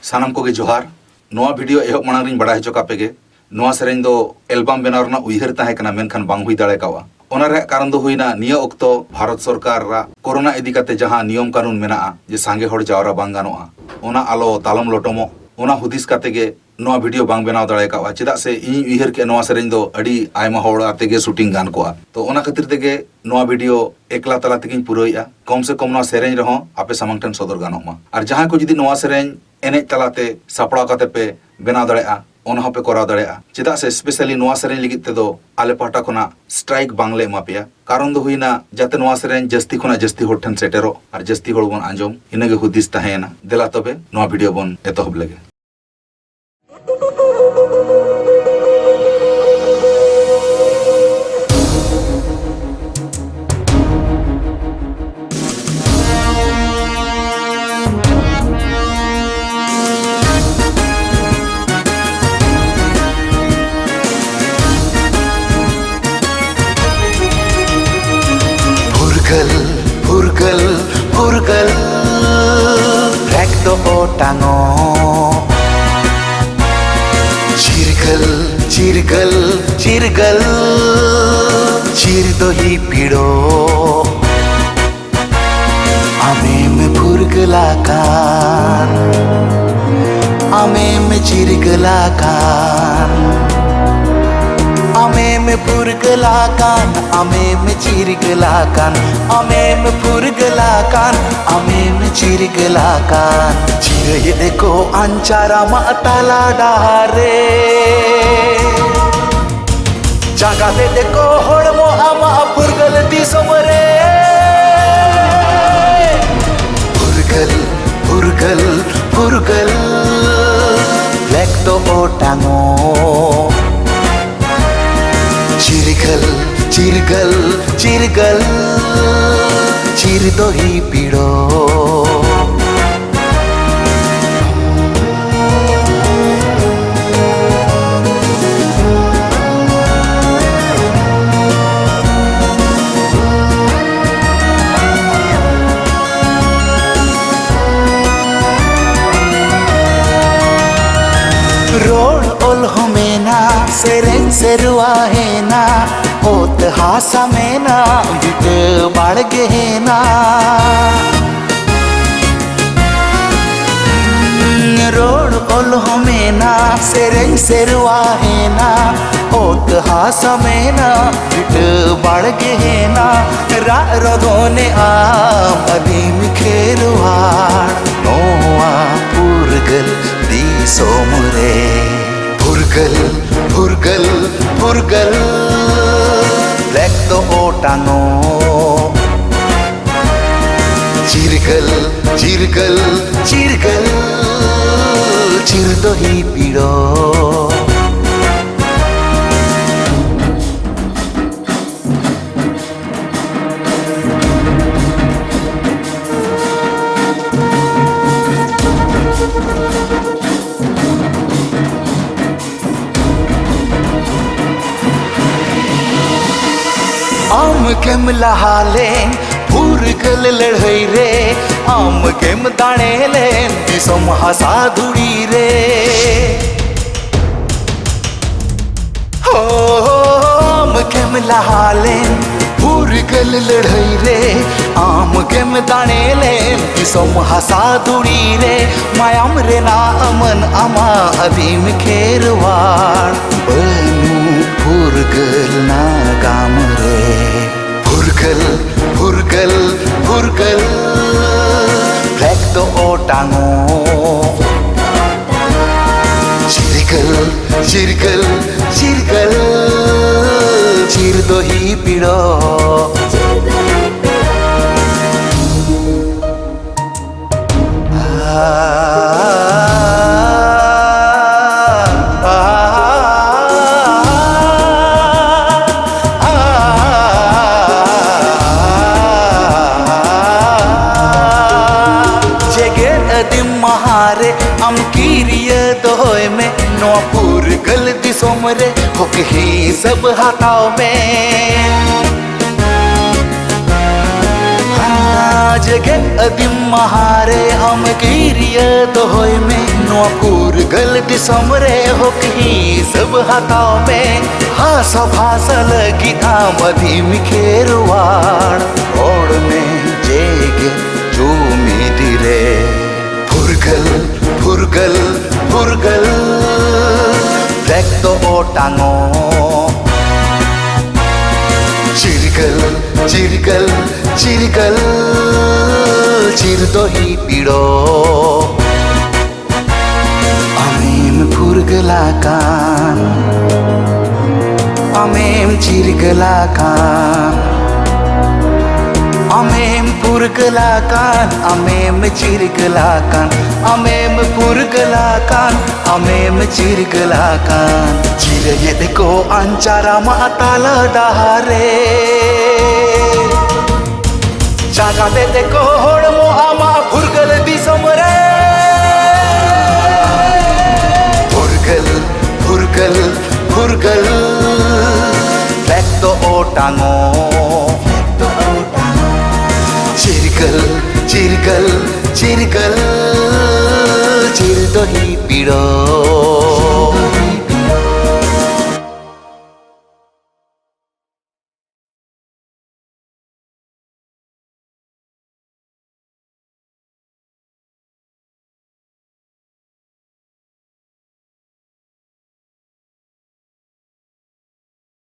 सानाम को गे जोहार नोआ वीडियो एहब मांग रिन बड़ा हचो कापेगे नोआ सेरेन दो एल्बम बनाव रना उइहर ताहे कना मेनखान बांग हुई दाड़े कावा ओना रे कारण दो हुइना निया ओक्तो भारत सरकार रा कोरोना इदी काते जहां नियम कानून मेना जे सांगे हड़ जावरा बांग गानोआ ओना आलो तालम लोटोमो ओना हुदिस काते गे नोआ वीडियो बांग बनाव दाड़े कावा चेदा से इन उइहर के नोआ सेरेन दो अडी आयमा हड़ आते गे शूटिंग गान कोआ तो ओना खातिर तेगे नोआ वीडियो एकला तला तेगिन पुरोइया कम से कम नोआ सेरेन रहो आपे सामंग ठन सदर गानोमा और जहां को जदी नोआ सेरेन एने तलाते सापड़ा काते पे बनाव दाड़ेआ ओना होपे कराव दाड़ेआ चेदा से स्पेशली नोआ सेरेन लिगित ते दो आले पाटा खोना स्ट्राइक बांगले एमा पेया कारण दो हुइना जाते नोआ सेरेन जस्ती खोना जस्ती होड़ ठन सेटेरो और जस्ती होड़ बन आंजम इनेगे हुदिस ताहेना देला तबे नोआ वीडियो बन एतहब लेगे Purgal, purgal, rek do otango. Chirgal, chirgal, chirgal, chir do hi pido. Ame me purgalakan, ame me chirgalakan. Ame me purgalakan, ame me chirgalakan, ame me purgalakan, ame me chirgalakan. Chire deko ancara matala dare, jaga te deko hodmo ama purgal di somre. Purgal, purgal, purgal, lek to otango. Chirgal, chirgal, chirgal, chir do hi pido. Road ol homena sereng serua hena होत हासा में ना bit बढ़ गए ना road ओल हमें ना सेरें सेरुआ है ना होत हासा में ना बिट बढ़ गए ना रा रोने आम अदीम खेरुआर नोआ पुरगल दी Somare पुरगल पुरगल पुरगल lek do otango. Chirgal, chirgal, chirgal, chir do hi pido. आम केम लहालें पुरगल लड़ई रे आम केम दाणे लें दिसम हसा धुड़ी रे हो आम केम लहालें पुरगल लड़ई रे आम केम दाणे लें दिसम हसा धुड़ी रे मायाम रे ना अमन अमा अदीम खेरवार बनु पुरगल ना गाम रे Purgal, purgal, purgal, lek do otango. Chirgal, chirgal, chirgal, chir do hi pido. महारे am kiriya doy में नो पुरगल दी सोमरे होक ही सब हाथाव में जगे अदिम महारे हम कीरिया तो होय में नो फुरगल दिसम रे हो की सब हाथाव में हासा भासा लगी आम अधिम खेरवाड़ ओड़ में जेगे चूमी दिरे फुरगल फुरगल फुरगल देख तो ओटांगो चिरगल चिरगल चिरगल चिर तो ही पीड़ो अमेम फुरगलाकान अमेम चिरगलाकान अमेम फुरगलाकान अमेम चिरगलाकान अमेम फुरगलाकान अमेम चिरगलाकान चिरये देखो अंचारा माताला दहारे जागाते देखो होड़मो आमा फुरगल दिसम रे फुरगल फुरगल फुरगल देख तो ओटांगो चिरगल चिरगल चिरगल चिर तो ही पीड़ो